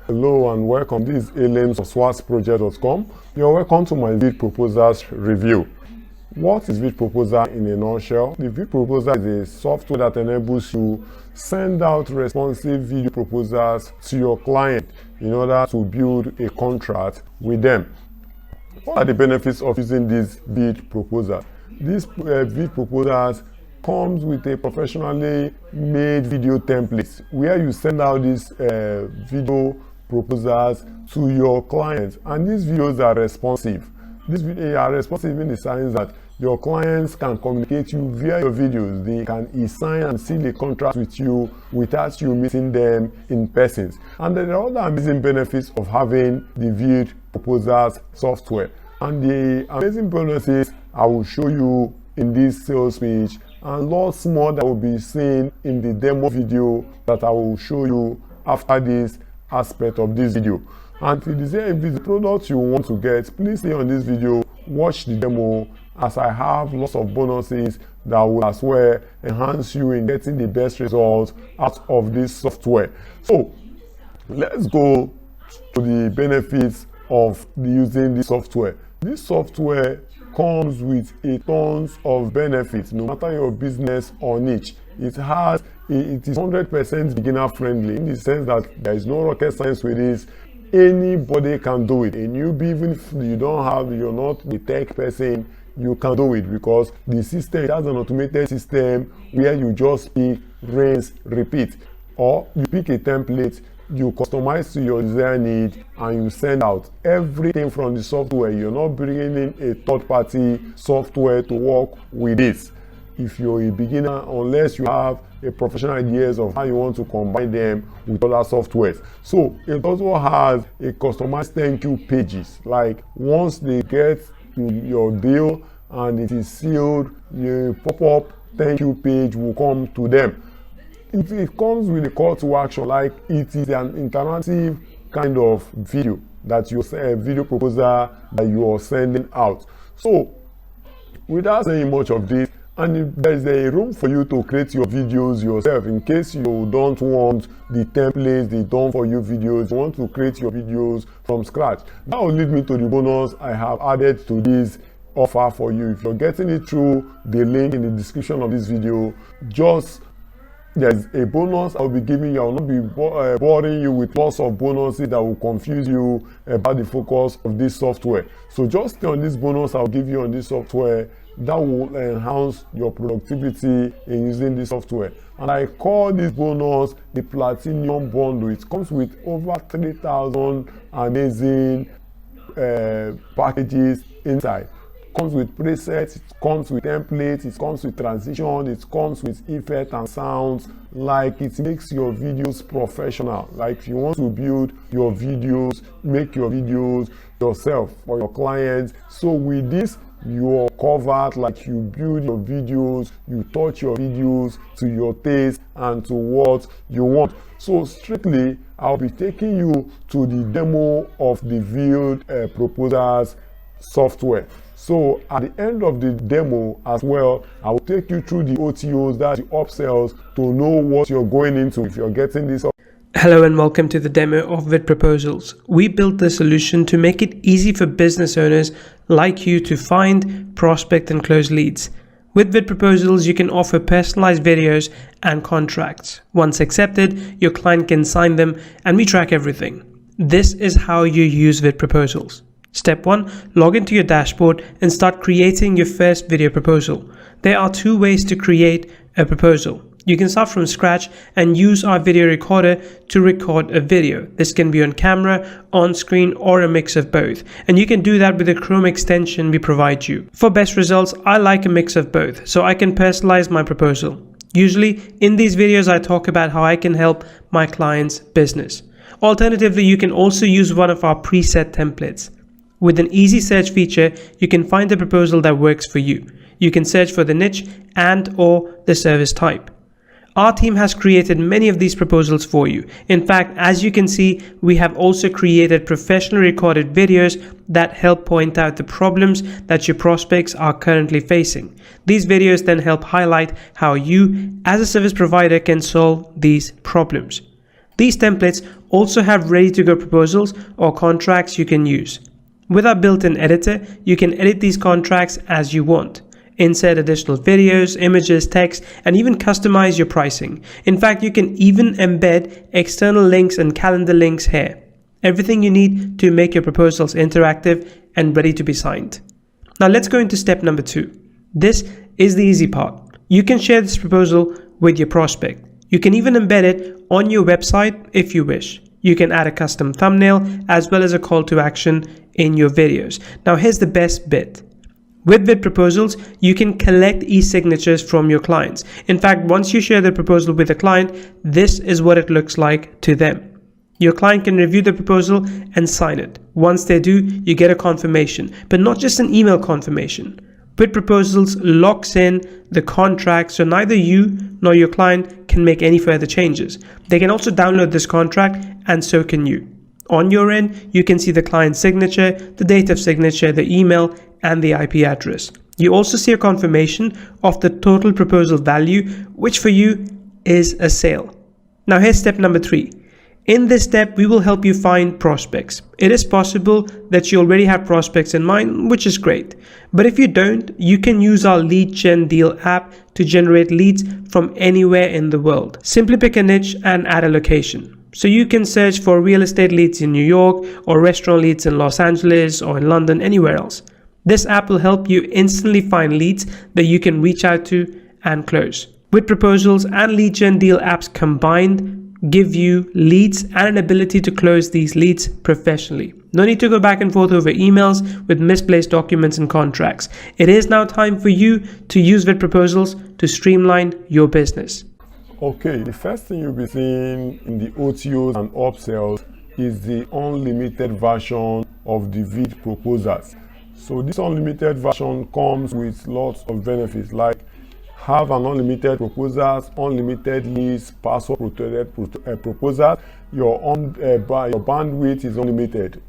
Hello and welcome. This is Elames of swatsproject.com. You're welcome to my Vid Proposals review. What is Vid Proposer in a nutshell? The Vid Proposer is a software that enables you send out responsive video proposals to your client in order to build a contract with them. What are the benefits of using this Vid Proposer? This Vid Proposers comes with a professionally made video template where you send out these video proposals to your clients, and these videos are responsive. These videos are responsive in the sense that your clients can communicate you via your videos. They can e-sign and seal a contract with you without you meeting them in person. And there are other amazing benefits of having the Vid Proposals software. And the amazing bonuses I will show you in this sales page, and lots more that will be seen in the demo video that I will show you after this aspect of this video. And if it's the product you want to get, please stay on this video, watch the demo, as I have lots of bonuses that will as well enhance you in getting the best results out of this software. So let's go to the benefits of using this software. This software comes with a tons of benefits, no matter your business or niche. It is 100% beginner friendly in the sense that there is no rocket science with this. Anybody can do it. A newbie, even if you're not the tech person, you can do it, because the system, it has an automated system where you just pick, rinse, repeat, or you pick a template, you customize to your desired need, and you send out everything from the software. You're not bringing in a third-party software to work with this. If you're a beginner, unless you have a professional ideas of how you want to combine them with other softwares. So it also has a customized thank you pages. Like once they get your deal and it is sealed, the pop-up thank you page will come to them. It comes with a call to action, like it is an interactive kind of video that you a video proposal that you are sending out. So without saying much of this, and if there is a room for you to create your videos yourself, in case you don't want the templates, the done for you videos, you want to create your videos from scratch, that will lead me to the bonus I have added to this offer for you. If you're getting it through the link in the description of this video, there's a bonus I will be giving you. I will not be boring you with lots of bonuses that will confuse you about the focus of this software. So just stay on this bonus I'll give you on this software that will enhance your productivity in using this software. And I call this bonus the Platinum Bundle. It comes with over 3,000 amazing packages inside. Comes with presets, it comes with templates, it comes with transition, it comes with effects and sounds. Like, it makes your videos professional. Like, if you want to build your videos, make your videos yourself for your clients. So with this, you're covered. Like, you build your videos, you touch your videos to your taste and to what you want. So strictly, I'll be taking you to the demo of the Vid Proposals software. So at the end of the demo as well, I will take you through the OTOs, that's the upsells, to know what you're going into if you're getting this. Hello and welcome to the demo of Vid Proposals. We built the solution to make it easy for business owners like you to find, prospect and close leads. With Vid Proposals, you can offer personalized videos and contracts. Once accepted, your client can sign them and we track everything. This is how you use Vid Proposals. Step 1. Log into your dashboard and start creating your first video proposal. There are two ways to create a proposal. You can start from scratch and use our video recorder to record a video. This can be on camera, on screen, or a mix of both. And you can do that with the Chrome extension we provide you. For best results, I like a mix of both, so I can personalize my proposal. Usually, in these videos, I talk about how I can help my client's business. Alternatively, you can also use one of our preset templates. With an easy search feature, you can find the proposal that works for you. You can search for the niche and/or the service type. Our team has created many of these proposals for you. In fact, as you can see, we have also created professionally recorded videos that help point out the problems that your prospects are currently facing. These videos then help highlight how you, as a service provider, can solve these problems. These templates also have ready-to-go proposals or contracts you can use. With our built-in editor, you can edit these contracts as you want. Insert additional videos, images, text, and even customize your pricing. In fact, you can even embed external links and calendar links here. Everything you need to make your proposals interactive and ready to be signed. Now let's go into step number 2. This is the easy part. You can share this proposal with your prospect. You can even embed it on your website if you wish. You can add a custom thumbnail as well as a call to action in your videos. Now here's the best bit. With VidProposals, you can collect e-signatures from your clients. In fact, once you share the proposal with a client, this is what it looks like to them. Your client can review the proposal and sign it. Once they do, you get a confirmation, but not just an email confirmation. VidProposals locks in the contract, so neither you nor your client can make any further changes. They can also download this contract, and so can you. On your end, you can see the client's signature, the date of signature, the email, and the IP address. You also see a confirmation of the total proposal value, which for you is a sale. Now here's step number 3. In this step, we will help you find prospects. It is possible that you already have prospects in mind, which is great. But if you don't, you can use our Lead Gen Deal app to generate leads from anywhere in the world. Simply pick a niche and add a location. So you can search for real estate leads in New York or restaurant leads in Los Angeles or in London, anywhere else. This app will help you instantly find leads that you can reach out to and close. VidProposals and Lead Gen Deal apps combined give you leads and an ability to close these leads professionally. No need to go back and forth over emails with misplaced documents and contracts. It is now time for you to use VidProposals to streamline your business. Okay, the first thing you'll be seeing in the OTOs and upsells is the unlimited version of the VidProposals. So this unlimited version comes with lots of benefits, like have an unlimited proposals, unlimited leads, password protected proposals. Your bandwidth is unlimited.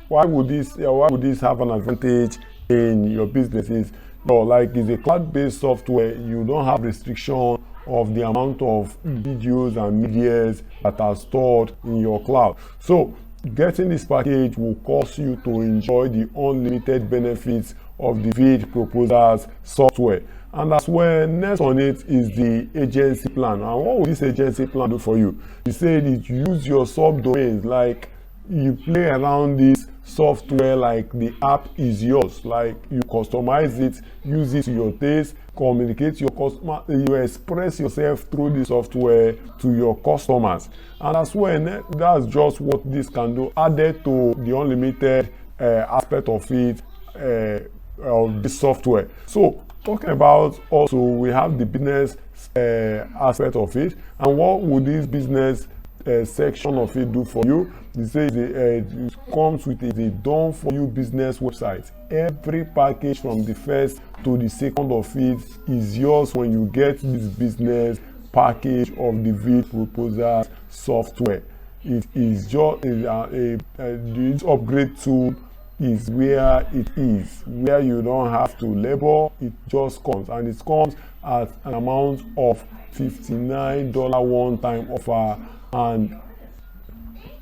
Why would this have an advantage in your businesses? Like it's a cloud-based software. You don't have restriction of the amount of videos and medias that are stored in your cloud. So getting this package will cause you to enjoy the unlimited benefits of the VidProposals software. And as well, next on it is the agency plan. And what will this agency plan do for you? You say that you use your subdomains, like you play around this software like the app is yours, like you customize it, use it to your taste, communicate to your customer, you express yourself through the software to your customers. And as well, that's just what this can do, added to the unlimited aspect of it, of this software. So talking about also, we have the business aspect of it, and what would this business section of it do for you? They say it comes with a done for you business website. Every package from the first to the second of it is yours when you get this business package of the VidProposals software. It is just this upgrade tool is where it is, where you don't have to labor. It just comes, and it comes at an amount of $59 one-time offer. And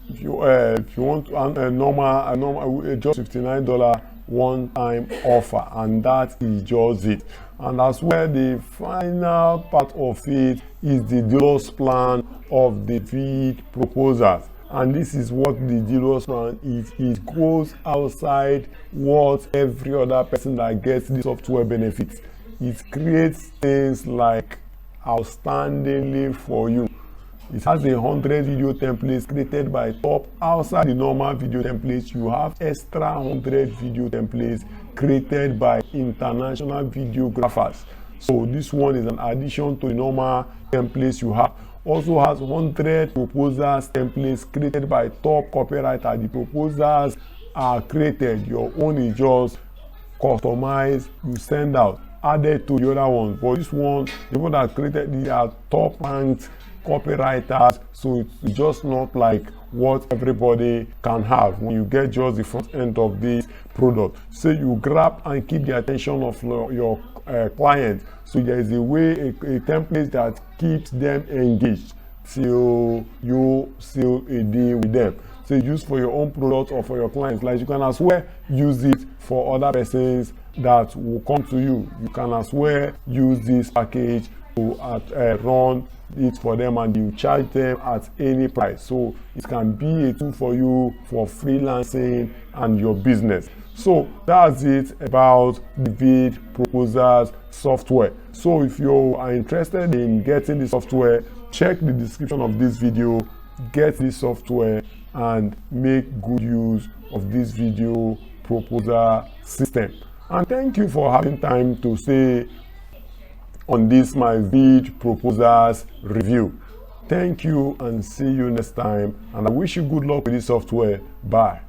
if you want a normal just $59 one-time offer, and that is just it. And that's where the final part of it is the dealers plan of the VidProposals. And this is what the dealers plan is. It goes outside what every other person that gets the software benefits. It creates things like outstandingly for you. It has 100 video templates created by top. Outside the normal video templates, you have extra 100 video templates created by international videographers. So this one is an addition to the normal templates you have. Also has 100 proposals templates created by top copywriter. The proposals are created, your own is just customized, you send out, added to the other ones. But this one, the one that created, these are top ranked copywriters, so it's just not like what everybody can have when you get just the front end of this product. So you grab and keep the attention of your client. So there is a way, a template that keeps them engaged. till you seal a deal with them. So use for your own product or for your clients. Like you can as well use it for other persons that will come to you. You can as well use this package to run it for them, and you charge them at any price. So it can be a tool for you for freelancing and your business. So that's it about the Vid Proposals software. So if you are interested in getting the software, check the description of this video, get this software and make good use of this video proposal system. And thank you for having time to stay on this my Vid Proposals review. Thank you and see you next time, and I wish you good luck with this software. Bye.